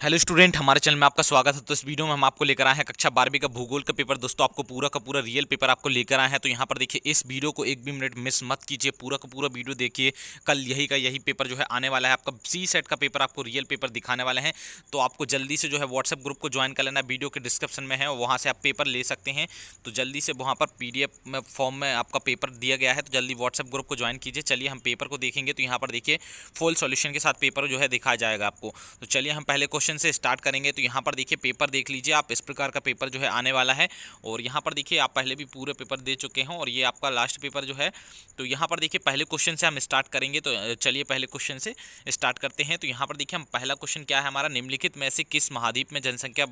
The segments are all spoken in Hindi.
हेलो स्टूडेंट, हमारे चैनल में आपका स्वागत है। तो इस वीडियो में हम आपको लेकर आए हैं कक्षा 12वीं का भूगोल का पेपर। दोस्तों आपको पूरा का पूरा रियल पेपर आपको लेकर आए हैं। तो यहाँ पर देखिए, इस वीडियो को एक भी मिनट मिस मत कीजिए, पूरा का पूरा वीडियो देखिए। कल यही का यही पेपर जो है आने वाला है, आपका सी सेट का पेपर आपको रियल पेपर दिखाने वाले हैं। तो आपको जल्दी से जो है व्हाट्सएप ग्रुप को ज्वाइन कर लेना, वीडियो के डिस्क्रिप्शन में है, वहाँ से आप पेपर ले सकते हैं। तो जल्दी से वहाँ पर PDF में फॉर्म में आपका पेपर दिया गया है, तो जल्दी व्हाट्सएप ग्रुप को ज्वाइन कीजिए। चलिए हम पेपर को देखेंगे। तो यहाँ पर देखिए, फुल सॉल्यूशन के साथ पेपर जो है दिखाया जाएगा आपको। तो चलिए हम पहले क्वेश्चन से स्टार्ट करेंगे। तो यहाँ पर देखिए, पेपर देख लीजिए आप, इस प्रकार का पेपर जो है आने वाला है। और यहाँ पर देखिए, आप पहले भी पूरे पेपर दे चुके हैं और ये आपका लास्ट पेपर जो है। तो यहाँ पर देखिए, पहले क्वेश्चन से हम स्टार्ट करेंगे। तो चलिए पहले क्वेश्चन से स्टार्ट करते हैं। तो यहाँ पर देखिए, हम पहला क्वेश्चन क्या है हमारा, निम्नलिखित में से किस महाद्वीप में जनसंख्या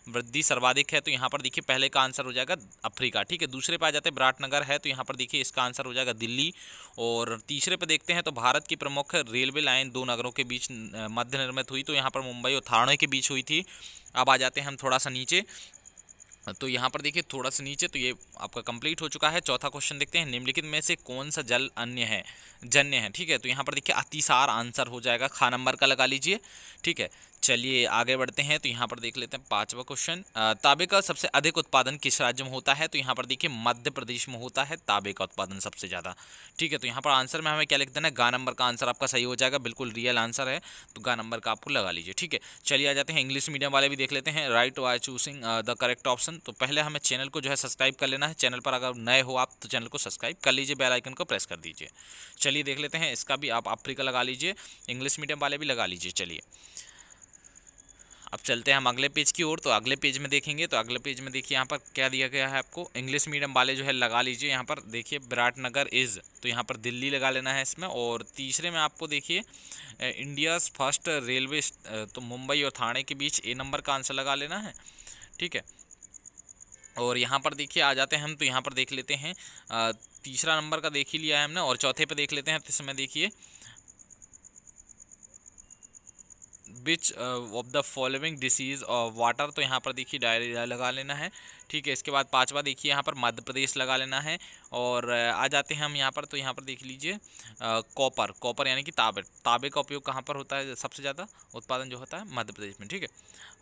वृद्धि सर्वाधिक है। तो यहाँ पर देखिए, पहले का आंसर हो जाएगा अफ्रीका। ठीक है, दूसरे पे आ जाते हैं विराटनगर है, तो यहाँ पर देखिए इसका आंसर हो जाएगा दिल्ली। और तीसरे पे देखते हैं, तो भारत की प्रमुख रेलवे लाइन दो नगरों के बीच मध्य निर्मित हुई। तो यहाँ पर मुंबई और ठाणे के बीच हुई थी। अब आ जाते हैं हम थोड़ा सा नीचे। तो यहाँ पर देखिए थोड़ा सा नीचे, तो ये आपका कंप्लीट हो चुका है। चौथा क्वेश्चन देखते हैं, निम्नलिखित में से कौन सा जल अन्य है जन्य है। ठीक है, तो यहाँ पर देखिए अतिसार आंसर हो जाएगा, खा नंबर का लगा लीजिए। ठीक है, चलिए आगे बढ़ते हैं। तो यहाँ पर देख लेते हैं पांचवा क्वेश्चन, तांबे का सबसे अधिक उत्पादन किस राज्य में होता है। तो यहाँ पर देखिए मध्य प्रदेश में होता है तांबे का उत्पादन सबसे ज़्यादा। ठीक है, तो यहाँ पर आंसर में हमें क्या लिख देना है, गा नंबर का आंसर आपका सही हो जाएगा, बिल्कुल रियल आंसर है। तो गा नंबर का आपको लगा लीजिए। ठीक है, चलिए आ जाते हैं इंग्लिश मीडियम वाले भी देख लेते हैं। Right why choosing the correct option. तो पहले हमें चैनल को जो है सब्सक्राइब कर लेना है। चैनल पर अगर नए हो आप, तो चैनल को सब्सक्राइब कर लीजिए, बेल आइकन को प्रेस कर दीजिए। चलिए देख लेते हैं, इसका भी आप अफ्रीका लगा लीजिए, इंग्लिश मीडियम वाले भी लगा लीजिए। चलिए अब चलते हैं हम अगले पेज की ओर। तो अगले पेज में देखेंगे, तो अगले पेज में देखिए यहाँ पर क्या दिया गया है आपको, इंग्लिश मीडियम वाले जो है लगा लीजिए। यहाँ पर देखिए विराटनगर इज़, तो यहाँ पर दिल्ली लगा लेना है इसमें। और तीसरे में आपको देखिए इंडियाज़ फर्स्ट रेलवे, तो मुंबई और ठाणे के बीच ए नंबर का आंसर लगा लेना है। ठीक है, और यहाँ पर देखिए आ जाते हैं हम। तो यहाँ पर देख लेते हैं तीसरा नंबर का देख ही लिया है हमने, और चौथे पे देख लेते हैं। तो इसमें देखिए which of the following disease of water, तो यहाँ पर देखिए डायरिया लगा लेना है। ठीक है, इसके बाद पांचवा देखिए यहाँ पर मध्य प्रदेश लगा लेना है। और आ जाते हैं हम यहाँ पर। तो यहाँ पर देख लीजिए कॉपर, कॉपर यानी कि तांबे, तांबे का उपयोग कहाँ पर होता है सबसे ज़्यादा, उत्पादन जो होता है मध्य प्रदेश में। ठीक है,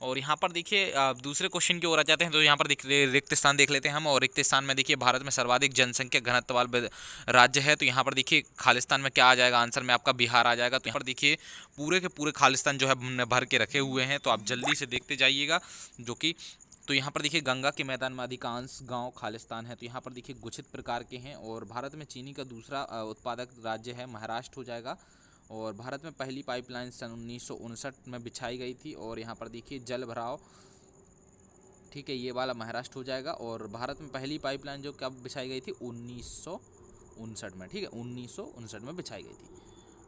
और यहाँ पर देखिए दूसरे क्वेश्चन की ओर आ जाते हैं। तो यहाँ पर रिक्त स्थान देख लेते हैं हम। और रिक्त स्थान में देखिए भारत में सर्वाधिक जनसंख्या घनत्व वाला राज्य है। तो यहाँ पर देखिए खालिस्तान में क्या आ जाएगा आंसर में, आपका बिहार आ जाएगा। तो यहाँ पर देखिए पूरे के पूरे खालिस्तान जो है हमने भर के रखे हुए हैं, तो आप जल्दी से देखते जाइएगा। जो कि तो यहाँ पर देखिए गंगा के मैदान में अधिकांश गांव खालिस्तान है। तो यहाँ पर देखिए गुच्छित प्रकार के हैं। और भारत में चीनी का दूसरा उत्पादक राज्य है महाराष्ट्र हो जाएगा। और भारत में पहली पाइपलाइन सन 1959 में बिछाई गई थी। और यहाँ पर देखिए जल भराव, ठीक है, ये वाला महाराष्ट्र हो जाएगा। और भारत में पहली पाइपलाइन जो कब बिछाई गई थी, 1959 में। ठीक है, 1959 में बिछाई गई थी।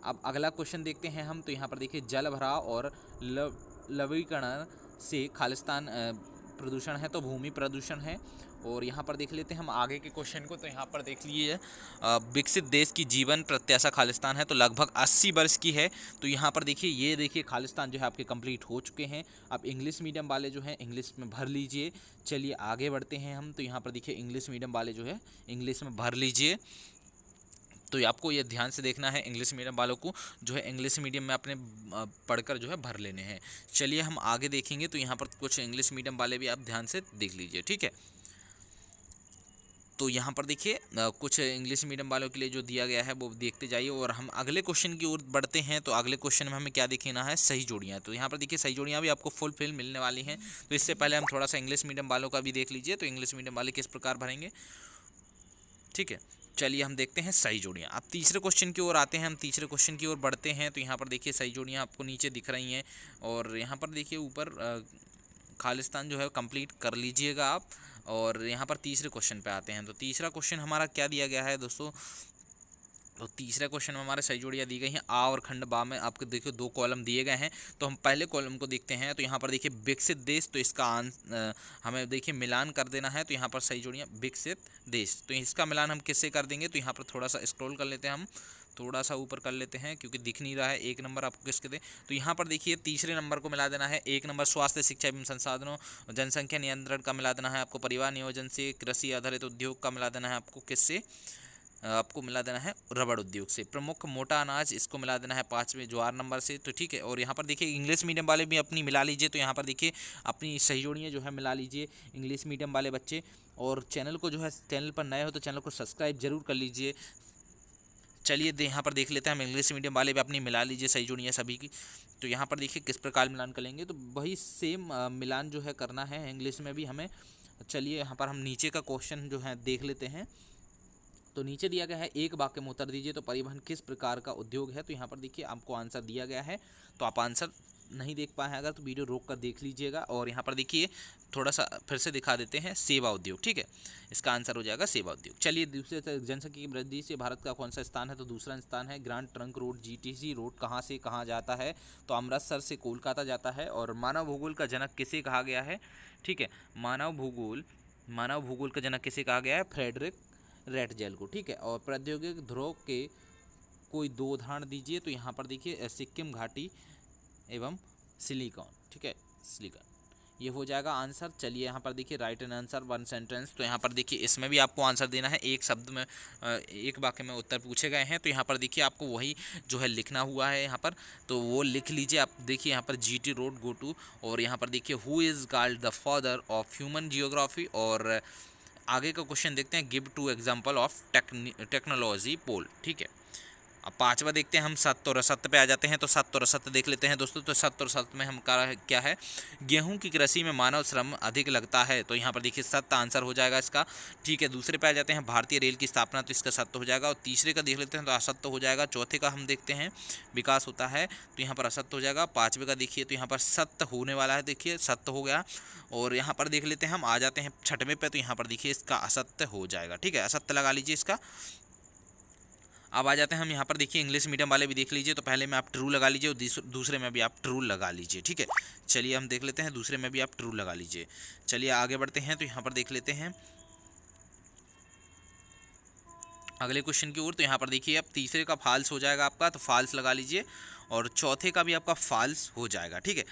अब अगला क्वेश्चन देखते हैं हम। तो यहाँ पर देखिए जल भराव और लवणीकरण से खालिस्तान प्रदूषण है, तो भूमि प्रदूषण है। और यहाँ पर देख लेते हैं हम आगे के क्वेश्चन को। तो यहाँ पर देख लीजिए विकसित देश की जीवन प्रत्याशा खालिस्तान है, तो लगभग 80 वर्ष की है। तो यहाँ पर देखिए, ये देखिए खालिस्तान जो है आपके कंप्लीट हो चुके हैं। अब इंग्लिश मीडियम वाले जो हैं इंग्लिश में भर लीजिए। चलिए आगे बढ़ते हैं हम। तो यहाँ पर देखिए इंग्लिश मीडियम वाले जो है इंग्लिश में भर लीजिए। तो आपको ये ध्यान से देखना है, इंग्लिश मीडियम वालों को जो है इंग्लिश मीडियम में अपने पढ़कर जो है भर लेने हैं। चलिए हम आगे देखेंगे। तो यहाँ पर कुछ इंग्लिश मीडियम वाले भी आप ध्यान से देख लीजिए। ठीक है, तो यहाँ पर देखिए कुछ इंग्लिश मीडियम वालों के लिए जो दिया गया है वो देखते जाइए। और हम अगले क्वेश्चन की ओर बढ़ते हैं। तो अगले क्वेश्चन में हमें क्या देखना है, सही जोड़ियाँ। तो यहाँ पर देखिए सही जोड़ियाँ भी आपको फुल फिल मिलने वाली हैं। तो इससे पहले हम थोड़ा सा इंग्लिश मीडियम वालों का भी देख लीजिए। तो इंग्लिश मीडियम वाले किस प्रकार भरेंगे। ठीक है, चलिए हम देखते हैं सही जोड़ियाँ। अब तीसरे क्वेश्चन की ओर आते हैं हम, तीसरे क्वेश्चन की ओर बढ़ते हैं। तो यहाँ पर देखिए सही जोड़ियाँ आपको नीचे दिख रही हैं। और यहाँ पर देखिए ऊपर खालिस्तान जो है कंप्लीट कर लीजिएगा आप। और यहाँ पर तीसरे क्वेश्चन पे आते हैं। तो तीसरा क्वेश्चन हमारा क्या दिया गया है दोस्तों, तो तीसरे क्वेश्चन में हमारे सही जोड़ियाँ दी गई हैं। आ और खंड बा में आपको देखिए दो कॉलम दिए गए हैं। तो हम पहले कॉलम को देखते हैं। तो यहाँ पर देखिए विकसित देश, तो इसका हमें देखिए मिलान कर देना है। तो यहाँ पर सही जोड़ियाँ विकसित देश, तो इसका मिलान हम किससे कर देंगे। तो यहाँ पर थोड़ा सा स्क्रॉल कर लेते हैं हम, थोड़ा सा ऊपर कर लेते हैं क्योंकि दिख नहीं रहा है। एक नंबर आपको किसके दें। तो यहाँ पर देखिए तीसरे नंबर को मिला देना है। एक नंबर स्वास्थ्य शिक्षा एवं संसाधनों जनसंख्या नियंत्रण का मिला देना है आपको। परिवार नियोजन से कृषि आधारित उद्योग का मिला देना है आपको किससे, आपको मिला देना है रबड़ उद्योग से। प्रमुख मोटा अनाज, इसको मिला देना है 5वें ज्वार नंबर से। तो ठीक है, और यहाँ पर देखिए इंग्लिश मीडियम वाले भी अपनी मिला लीजिए। तो यहाँ पर देखिए अपनी सही जोड़ियाँ जो है मिला लीजिए इंग्लिश मीडियम वाले बच्चे। और चैनल को जो है, चैनल पर नए हो तो चैनल को सब्सक्राइब जरूर कर लीजिए। चलिए यहाँ पर देख लेते हैं हम, इंग्लिश मीडियम वाले भी अपनी मिला लीजिए सही जोड़ियाँ सभी की। तो यहाँ पर देखिए किस प्रकार मिलान करेंगे, तो वही सेम मिलान जो है करना है इंग्लिश में भी हमें। चलिए यहाँ पर हम नीचे का क्वेश्चन जो है देख लेते हैं। तो नीचे दिया गया है, एक वाक्य में उत्तर दीजिए तो परिवहन किस प्रकार का उद्योग है। तो यहाँ पर देखिए आपको आंसर दिया गया है, तो आप आंसर नहीं देख पाए हैं अगर तो वीडियो रोक कर देख लीजिएगा। और यहाँ पर देखिए थोड़ा सा फिर से दिखा देते हैं, सेवा उद्योग। ठीक है, इसका आंसर हो जाएगा सेवा उद्योग। चलिए दूसरे, जनसंख्या की वृद्धि से भारत का कौन सा स्थान है। तो दूसरा स्थान है। Grand trunk road, GTC road कहाँ से कहाँ जाता है। तो अमृतसर से कोलकाता जाता है। और मानव भूगोल का जनक किसे कहा गया है। ठीक है, मानव भूगोल का जनक किसे कहा गया है, फ्रेडरिक रेटजेल को। ठीक है, और प्रौद्योगिक ध्रुव के कोई 2 उदाहरण दीजिए। तो यहाँ पर देखिए सिक्किम घाटी एवं सिलिकॉन। ठीक है, सिलिकॉन ये हो जाएगा आंसर। चलिए यहाँ पर देखिए राइट एन आंसर 1 सेंटेंस। तो यहाँ पर देखिए इसमें भी आपको आंसर देना है, एक शब्द में एक वाक्य में उत्तर पूछे गए हैं। तो यहाँ पर देखिए आपको वही जो है लिखना हुआ है यहाँ पर, तो वो लिख लीजिए आप। देखिए यहाँ पर जीटी रोड गो टू, और यहाँ पर देखिए who is called the father of human geography. और आगे का क्वेश्चन देखते हैं, गिव 2 एग्जाम्पल ऑफ टेक्नोलॉजी पोल। ठीक है, अब 5वां देखते हैं हम, सत्य और असत्य पे आ जाते हैं। तो सत्य और असत्य देख लेते हैं दोस्तों। तो सत्य और असत्य में हम क्या है, गेहूं की कृषि में मानव श्रम अधिक लगता है। तो यहाँ पर देखिए सत्य आंसर हो जाएगा इसका। ठीक है, दूसरे पे आ जाते हैं, भारतीय रेल की स्थापना, तो इसका सत्य हो जाएगा। और तीसरे का देख लेते हैं तो असत्य हो जाएगा। चौथे का हम देखते हैं, विकास होता है, तो यहाँ पर असत्य हो जाएगा। 5वें का देखिए तो यहाँ पर सत्य होने वाला है, देखिए सत्य हो गया। और यहाँ पर देख लेते हैं हम, आ जाते हैं 6वें पे, तो यहाँ पर देखिए इसका असत्य हो जाएगा। ठीक है, असत्य लगा लीजिए इसका। अब आ जाते हैं हम यहाँ पर देखिए, इंग्लिश मीडियम वाले भी देख लीजिए। तो पहले में आप ट्रू लगा लीजिए और दूसरे में भी आप ट्रू लगा लीजिए। ठीक है, चलिए हम देख लेते हैं, दूसरे में भी आप ट्रू लगा लीजिए। चलिए आगे बढ़ते हैं, तो यहाँ पर देख लेते हैं अगले क्वेश्चन की ओर। तो यहाँ पर देखिए अब तीसरे का फॉल्स हो जाएगा आपका, तो फॉल्स लगा लीजिए। और चौथे का भी आपका फॉल्स हो जाएगा। ठीक है,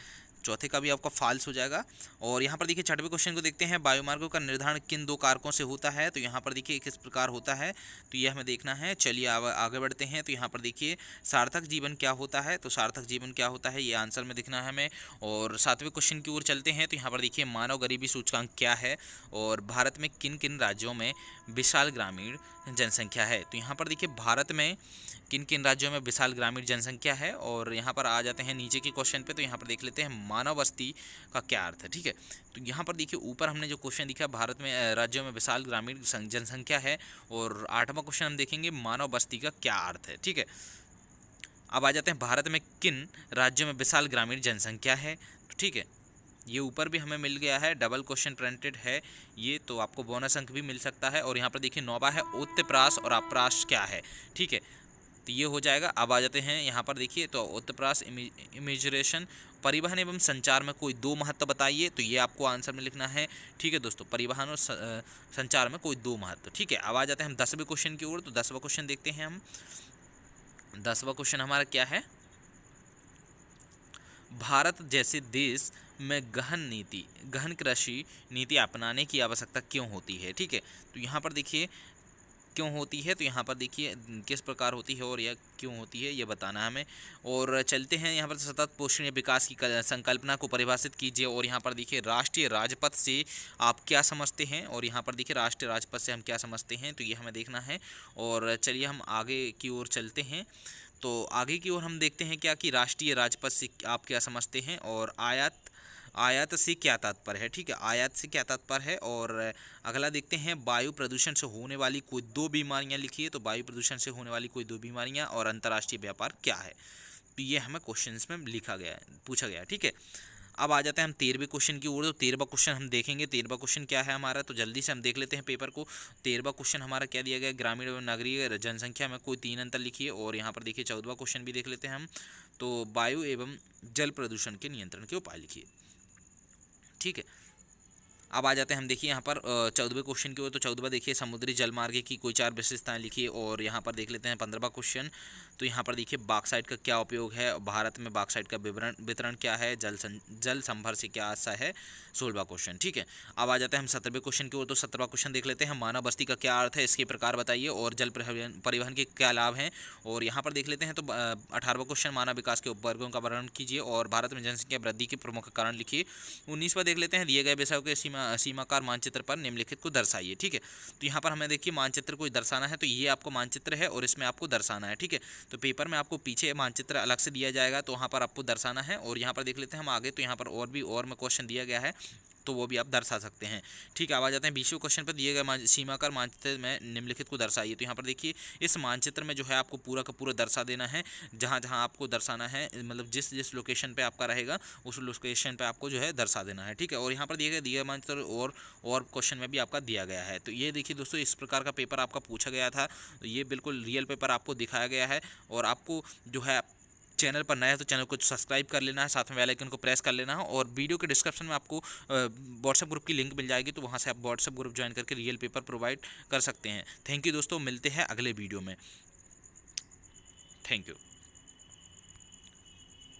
चौथे का भी आपका फॉल्स हो जाएगा। और यहाँ पर देखिए 6वें क्वेश्चन को देखते हैं, वायुमार्गों का निर्धारण किन 2 कारकों से होता है। तो यहाँ पर देखिए किस प्रकार होता है, तो यह हमें देखना है। चलिए आगे बढ़ते हैं, तो यहाँ पर देखिए सार्थक जीवन क्या होता है। तो सार्थक जीवन क्या होता है, ये आंसर में दिखना है हमें। और 7वें क्वेश्चन की ओर चलते हैं, तो यहाँ पर देखिए मानव गरीबी सूचकांक क्या है, और भारत में किन किन राज्यों में विशाल ग्रामीण जनसंख्या है। तो यहाँ पर देखिए भारत में किन किन राज्यों में विशाल ग्रामीण जनसंख्या है। और यहाँ पर आ जाते हैं नीचे के क्वेश्चन पे, तो यहाँ पर देख लेते हैं मानव बस्ती का क्या अर्थ है। ठीक है, तो यहाँ पर देखिए ऊपर हमने जो क्वेश्चन दिखा, भारत में राज्यों में विशाल ग्रामीण जनसंख्या है। और 8वां क्वेश्चन हम देखेंगे, मानव बस्ती का क्या अर्थ है। ठीक है, अब आ जाते हैं भारत में किन राज्यों में विशाल ग्रामीण जनसंख्या है। तो ठीक है, ये ऊपर भी हमें मिल गया है, डबल क्वेश्चन प्रिंटेड है ये, तो आपको बोनस अंक भी मिल सकता है। और यहाँ पर देखिए 9वां है, उत्प्रास और अप्रास क्या है। ठीक है, तो ये हो जाएगा। अब आ जाते हैं यहाँ पर देखिए, तो उत्प्रास इमिग्रेशन, परिवहन एवं संचार में कोई 2 महत्व बताइए। तो ये आपको आंसर में लिखना है। ठीक है दोस्तों, परिवहन और संचार में कोई 2 महत्व। ठीक है, अब आ जाते हैं हम 10वें क्वेश्चन की ओर। तो 10वां क्वेश्चन देखते हैं हम। 10वां क्वेश्चन हमारा क्या है, भारत जैसे देश में गहन कृषि नीति अपनाने की आवश्यकता क्यों होती है। ठीक है, तो यहाँ पर देखिए क्यों होती है, तो यहाँ पर देखिए किस प्रकार होती है और यह क्यों होती है, ये बताना है हमें। और चलते हैं यहाँ पर, सतत पोषणीय विकास की संकल्पना को परिभाषित कीजिए। और यहाँ पर देखिए राष्ट्रीय राजपथ से आप क्या समझते हैं। और यहाँ पर देखिए राष्ट्रीय राजपथ से हम क्या समझते हैं, तो ये हमें देखना है। और चलिए हम आगे की ओर चलते हैं। तो आगे की ओर हम देखते हैं क्या कि राष्ट्रीय राजपथ से आप क्या समझते हैं, और आयात से क्या तात्पर्य है। ठीक है, आयात से क्या तात्पर्य है। और अगला देखते हैं, वायु प्रदूषण से होने वाली कोई 2 बीमारियां लिखिए। तो वायु प्रदूषण से होने वाली कोई 2 बीमारियां, और अंतर्राष्ट्रीय व्यापार क्या है। तो ये हमें क्वेश्चंस में लिखा गया है, पूछा गया है। ठीक है, अब आ जाते हैं हम 13वें क्वेश्चन की ओर। तो 13वां क्वेश्चन हम देखेंगे, 13वां क्वेश्चन क्या है हमारा, तो जल्दी से हम देख लेते हैं पेपर को। 13वां क्वेश्चन हमारा क्या दिया गया है, ग्रामीण एवं नगरीय जनसंख्या में कोई 3 अंतर लिखिए। और यहाँ पर देखिए 14वां क्वेश्चन भी देख लेते हैं हम। तो वायु एवं जल प्रदूषण के नियंत्रण के उपाय लिखिए। ठीक है, अब आ जाते हैं हम, देखिए यहाँ पर 14वें क्वेश्चन की ओर। तो 14वां देखिए, समुद्री जलमार्ग की कोई 4 विशेषताएं लिखिए। और यहाँ पर देख लेते हैं 15वां क्वेश्चन। तो यहाँ पर देखिए, बॉक्साइट का क्या उपयोग है, भारत में बॉक्साइट का विवरण वितरण क्या है, जल संभर से क्या आशा है, 16वां क्वेश्चन। ठीक है, अब आ जाते हैं हम 17वें क्वेश्चन की ओर। तो 17वां क्वेश्चन देख लेते हैं, मानव बस्ती का क्या अर्थ है, इसके प्रकार बताइए, और जल परिवहन के क्या लाभ हैं। और यहाँ पर देख लेते हैं तो 18वां क्वेश्चन, मानव विकास के उपवर्गों का वर्णन कीजिए और भारत में जनसंख्या वृद्धि के प्रमुख कारण लिखिए। 19वां देख लेते हैं, दिए गए विषयों के सीमाकार मानचित्र पर निम्नलिखित को दर्शाइए। ठीक है, तो यहाँ पर हमें देखिए मानचित्र को दर्शाना है, तो ये आपको मानचित्र है और इसमें आपको दर्शाना है। ठीक है, तो पेपर में आपको पीछे मानचित्र अलग से दिया जाएगा, तो वहाँ पर आपको दर्शाना है। और यहाँ पर देख लेते हैं हम आगे, तो यहाँ पर और में क्वेश्चन दिया गया है, तो वो भी आप दर्शा सकते हैं। ठीक है, अब आ जाते हैं 20वें क्वेश्चन पर, दिए गए सीमाकार मानचित्र में निम्नलिखित को दर्शाइए। तो यहाँ पर देखिए, इस मानचित्र में जो है आपको पूरा का पूरा दर्शा देना है, जहाँ जहाँ आपको दर्शाना है, मतलब जिस जिस लोकेशन पे आपका रहेगा उस लोकेशन पे आपको जो है दर्शा देना है। ठीक है, और यहाँ पर दिए गए मानचित्र और क्वेश्चन में भी आपका दिया गया है। तो ये देखिए दोस्तों, इस प्रकार का पेपर आपका पूछा गया था। ये बिल्कुल रियल पेपर आपको दिखाया गया है। और आपको जो है, चैनल पर नया है तो चैनल को सब्सक्राइब कर लेना है, साथ में बेल आइकन को प्रेस कर लेना है। और वीडियो के डिस्क्रिप्शन में आपको व्हाट्सएप ग्रुप की लिंक मिल जाएगी, तो वहाँ से आप व्हाट्सएप ग्रुप ज्वाइन करके रियल पेपर प्रोवाइड कर सकते हैं। थैंक यू दोस्तों, मिलते हैं अगले वीडियो में। Thank you.